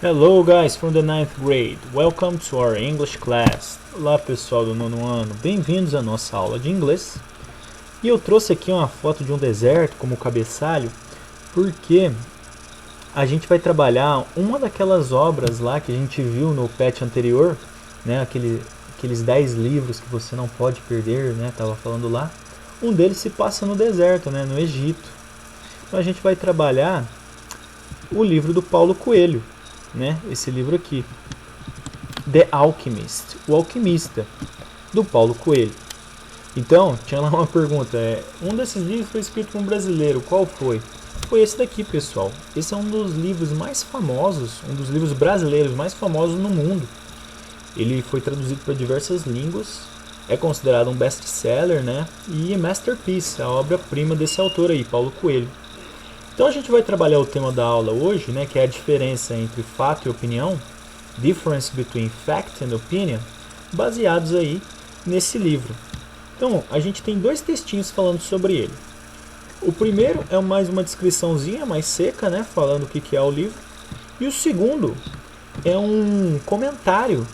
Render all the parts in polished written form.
Hello guys from the ninth grade, welcome to our English class. Olá pessoal do nono ano, bem-vindos à nossa aula de inglês. E eu trouxe aqui uma foto de um deserto como cabeçalho, porque a gente vai trabalhar uma daquelas obras lá que a gente viu no patch anterior, né? Aqueles 10 livros que você não pode perder, né? Tava falando lá. Um deles se passa no deserto, né? No Egito. Então a gente vai trabalhar o livro do Paulo Coelho, né? Esse livro aqui, The Alchemist, o Alquimista, do Paulo Coelho. Então, tinha lá uma pergunta, um desses livros foi escrito por um brasileiro, qual foi? Foi esse daqui, pessoal. Esse é um dos livros mais famosos, um dos livros brasileiros mais famosos no mundo. Ele foi traduzido para diversas línguas, é considerado um best-seller, né? E masterpiece, a obra-prima desse autor aí, Paulo Coelho. Então a gente vai trabalhar o tema da aula hoje, né, que é a diferença entre fato e opinião, difference between fact and opinion, baseados aí nesse livro. Então a gente tem dois textinhos falando sobre ele. O primeiro é mais uma descriçãozinha mais seca, né, falando o que é o livro. E o segundo é um comentário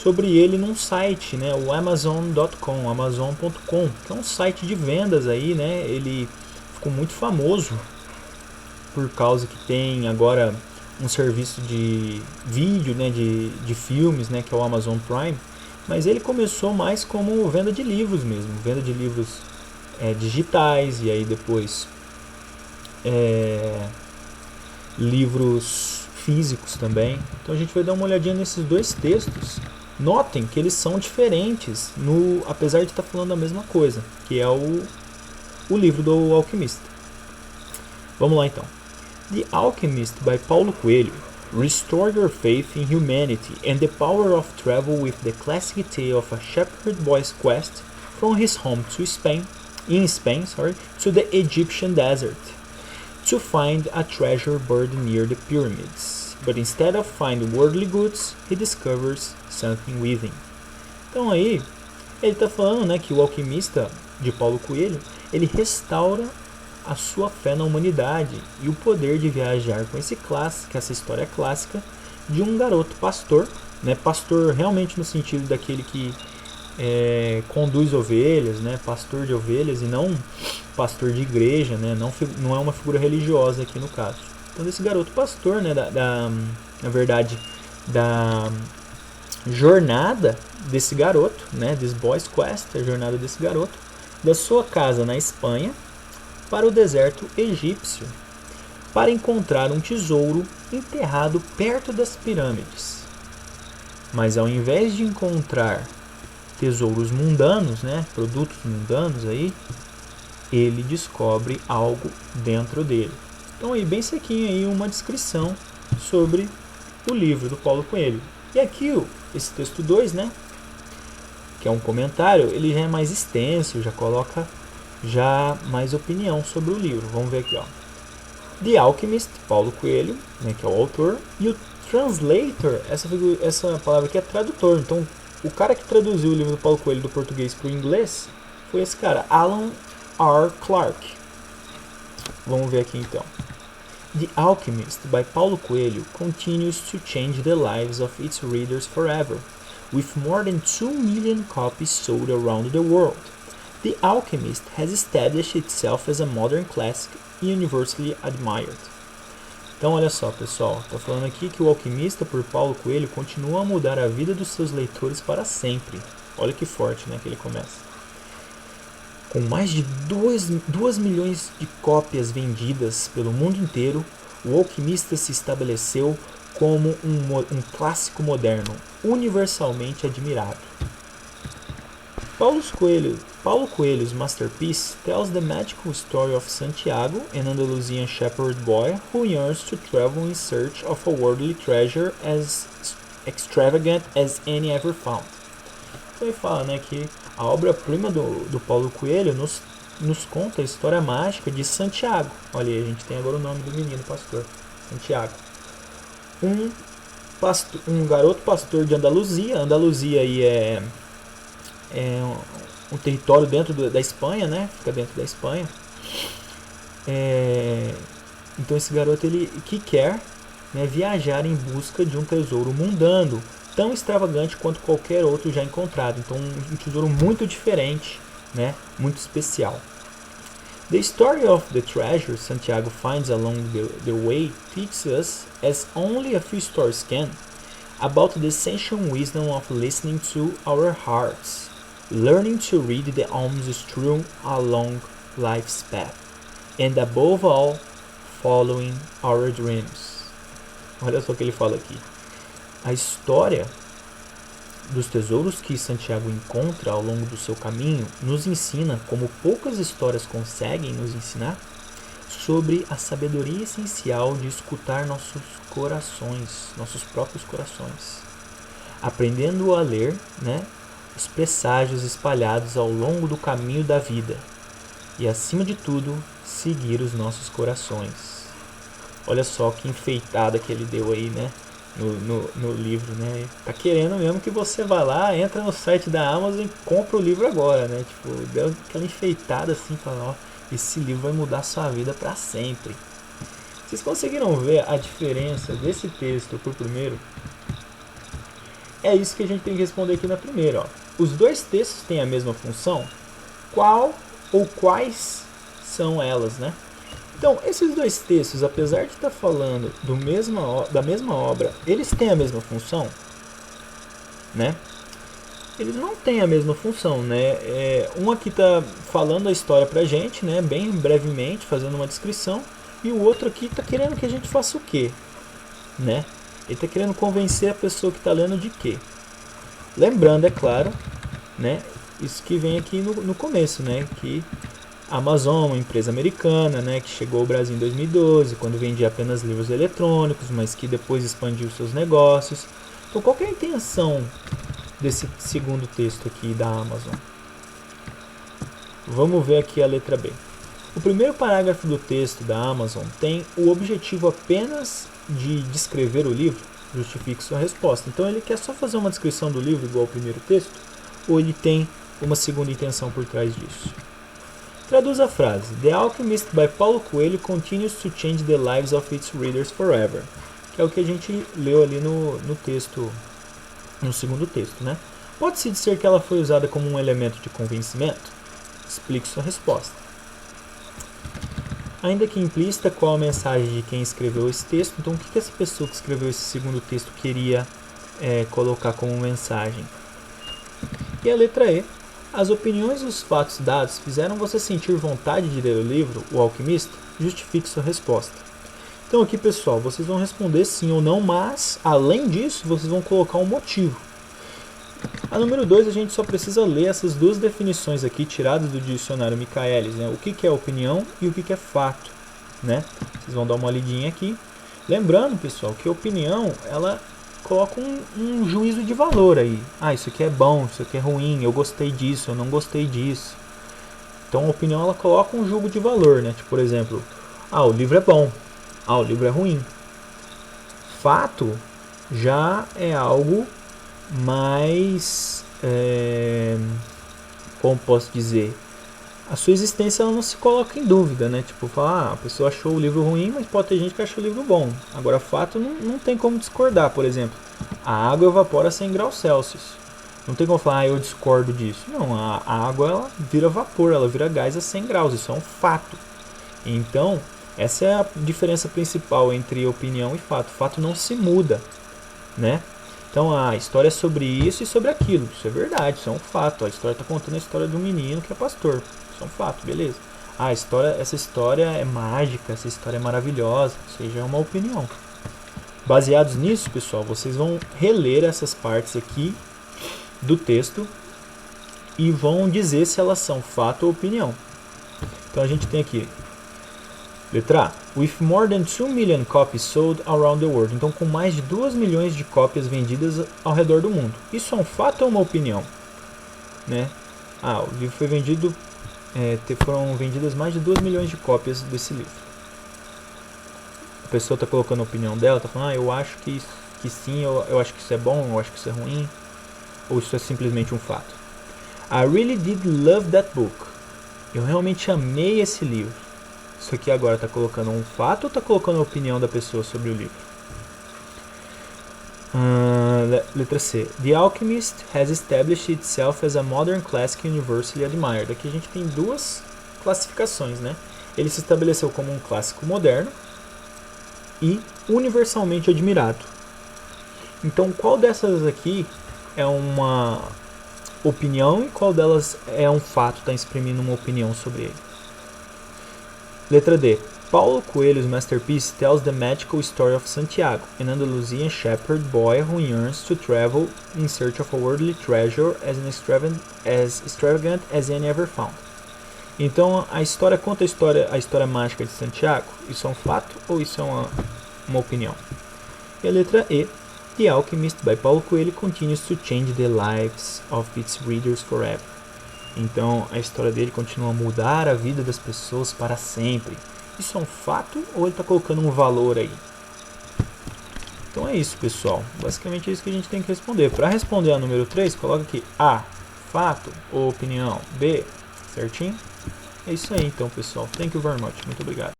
sobre ele num site, né, o Amazon.com, Amazon.com, que é um site de vendas aí, né, ele ficou muito famoso por causa que tem agora um serviço de vídeo, né, de filmes, né, que é o Amazon Prime, mas ele começou mais como venda de livros mesmo, venda de livros digitais e aí depois livros físicos também. Então a gente vai dar uma olhadinha nesses dois textos. Notem que eles são diferentes, apesar de estar falando a mesma coisa, que é o livro do Alquimista. Vamos lá então. The Alchemist by Paulo Coelho. Restore your faith in humanity and the power of travel with the classic tale of a shepherd boy's quest from his home in Spain, to the Egyptian desert to find a treasure buried near the pyramids. But instead of finding worldly goods, he discovers something within. Então aí, ele está falando, né, que o alquimista de Paulo Coelho, ele restaura a sua fé na humanidade e o poder de viajar com essa história clássica de um garoto pastor, né? Pastor realmente no sentido daquele que conduz ovelhas, né? Pastor de ovelhas e não pastor de igreja, né? Não é uma figura religiosa aqui no caso. Então desse garoto pastor, né? Na verdade, da jornada desse garoto, né? This boy's quest, a jornada desse garoto, da sua casa na Espanha para o deserto egípcio, para encontrar um tesouro enterrado perto das pirâmides. Mas ao invés de encontrar tesouros mundanos, né, produtos mundanos aí, ele descobre algo dentro dele. Então aí bem sequinho aí uma descrição sobre o livro do Paulo Coelho. E aqui esse texto 2, né, que é um comentário, ele já é mais extenso, já coloca mais opinião sobre o livro. Vamos ver aqui, ó. The Alchemist, Paulo Coelho, né, que é o autor, e o translator, essa palavra aqui é tradutor. Então, o cara que traduziu o livro do Paulo Coelho do português para o inglês foi esse cara, Alan R. Clark. Vamos ver aqui então. The Alchemist, by Paulo Coelho, continues to change the lives of its readers forever, with more than 2 million copies sold around the world. The Alchemist has established itself as a modern classic universally admired. Então olha só, pessoal, está falando aqui que o Alquimista por Paulo Coelho continua a mudar a vida dos seus leitores para sempre. Olha que forte, né, que ele começa. Com mais de 2 milhões de cópias vendidas pelo mundo inteiro, o Alquimista se estabeleceu como um clássico moderno, universalmente admirado. Paulo Coelho's masterpiece tells the magical story of Santiago, an Andalusian shepherd boy who yearns to travel in search of a worldly treasure as extravagant as any ever found. Então ele fala, né, que a obra-prima do Paulo Coelho nos conta a história mágica de Santiago. Olha aí, a gente tem agora o nome do menino pastor, Santiago. Um garoto pastor de Andaluzia. Andaluzia aí é um território dentro da Espanha, né? Fica dentro da Espanha. Então esse garoto ele que quer né, viajar em busca de um tesouro mundano, tão extravagante quanto qualquer outro já encontrado. Então um tesouro muito diferente, né, muito especial. The story of the treasure Santiago finds along the way teaches us, as only a few stories can, about the essential wisdom of listening to our hearts, learning to read the alms strewn along life's path, and above all, following our dreams. Olha só o que ele fala aqui. A história dos tesouros que Santiago encontra ao longo do seu caminho nos ensina, como poucas histórias conseguem nos ensinar, sobre a sabedoria essencial de escutar nossos corações, nossos próprios corações, aprendendo a ler, né, os presságios espalhados ao longo do caminho da vida e, acima de tudo, seguir os nossos corações. Olha só que enfeitada que ele deu aí, né, no livro, né? Tá querendo mesmo que você vá lá, entra no site da Amazon e compra o livro agora, né? Tipo, deu aquela enfeitada assim, falando, ó, esse livro vai mudar sua vida para sempre. Vocês conseguiram ver a diferença desse texto pro primeiro? É isso que a gente tem que responder aqui na primeira, ó. Os dois textos têm a mesma função? Qual ou quais são elas, né? Então, esses dois textos, apesar de estar falando da mesma obra, eles têm a mesma função, né? Eles não têm a mesma função, né? Um aqui está falando a história pra gente, né? Bem brevemente, fazendo uma descrição, e o outro aqui está querendo que a gente faça o quê, né? Ele está querendo convencer a pessoa que está lendo de quê? Lembrando, é claro, né? Isso que vem aqui no começo, né? Que a Amazon, uma empresa americana, né, que chegou ao Brasil em 2012, quando vendia apenas livros eletrônicos, mas que depois expandiu seus negócios. Então, qual que é a intenção desse segundo texto aqui da Amazon? Vamos ver aqui a letra B. O primeiro parágrafo do texto da Amazon tem o objetivo apenas de descrever o livro? Justifique sua resposta. Então, ele quer só fazer uma descrição do livro igual ao primeiro texto? Ou ele tem uma segunda intenção por trás disso? Traduz a frase. The Alchemist by Paulo Coelho continues to change the lives of its readers forever. Que é o que a gente leu ali no texto, no segundo texto, né? Pode-se dizer que ela foi usada como um elemento de convencimento? Explique sua resposta. Ainda que implícita, qual a mensagem de quem escreveu esse texto? Então, o que essa pessoa que escreveu esse segundo texto queria colocar como mensagem? E a letra E. As opiniões e os fatos dados fizeram você sentir vontade de ler o livro, O Alquimista? Justifique sua resposta. Então aqui, pessoal, vocês vão responder sim ou não, mas, além disso, vocês vão colocar um motivo. A número 2, a gente só precisa ler essas duas definições aqui, tiradas do dicionário Michaelis, né? O que é opinião e o que é fato, né? Vocês vão dar uma lidinha aqui. Lembrando, pessoal, que a opinião, ela coloca um juízo de valor aí. Ah, isso aqui é bom, isso aqui é ruim, eu gostei disso, eu não gostei disso. Então a opinião, ela coloca um julgo de valor, né? Tipo, por exemplo, o livro é bom, o livro é ruim. Fato já é algo mais, como posso dizer, a sua existência ela não se coloca em dúvida, né? Tipo, falar, a pessoa achou o livro ruim, mas pode ter gente que achou o livro bom. Agora, fato não tem como discordar. Por exemplo, a água evapora a 100 graus Celsius. Não tem como falar, eu discordo disso. Não, a água ela vira vapor, ela vira gás a 100 graus. Isso é um fato. Então, essa é a diferença principal entre opinião e fato. Fato não se muda, né? Então a história é sobre isso e sobre aquilo. Isso é verdade, isso é um fato. A história está contando a história de um menino que é pastor. Isso é um fato, beleza. Essa história é mágica, essa história é maravilhosa. Isso aí já é uma opinião. Baseados nisso, pessoal, vocês vão reler essas partes aqui do texto e vão dizer se elas são fato ou opinião. Então a gente tem aqui, letra A. With more than 2 million copies sold around the world. Então, com mais de 2 milhões de cópias vendidas ao redor do mundo. Isso é um fato ou uma opinião? Né? O livro foi vendido... foram vendidas mais de 2 milhões de cópias desse livro. A pessoa está colocando a opinião dela, está falando, eu acho que sim, eu acho que isso é bom, eu acho que isso é ruim. Ou isso é simplesmente um fato. I really did love that book. Eu realmente amei esse livro. Isso aqui agora está colocando um fato ou está colocando a opinião da pessoa sobre o livro? Letra C. The Alchemist has established itself as a modern classic universally admired. Aqui a gente tem duas classificações, né? Ele se estabeleceu como um clássico moderno e universalmente admirado. Então, qual dessas aqui é uma opinião e qual delas é um fato, está exprimindo uma opinião sobre ele? Letra D. Paulo Coelho's masterpiece tells the magical story of Santiago, an Andalusian shepherd boy who yearns to travel in search of a worldly treasure as extravagant as any ever found. Então, a história conta a história mágica de Santiago. Isso é um fato ou isso é uma opinião? E a letra E. The Alchemist by Paulo Coelho continues to change the lives of its readers forever. Então, a história dele continua a mudar a vida das pessoas para sempre. Isso é um fato ou ele está colocando um valor aí? Então é isso, pessoal. Basicamente é isso que a gente tem que responder. Para responder a número 3, coloca aqui A, fato ou opinião. B, certinho? É isso aí então, pessoal. Thank you very much. Muito obrigado.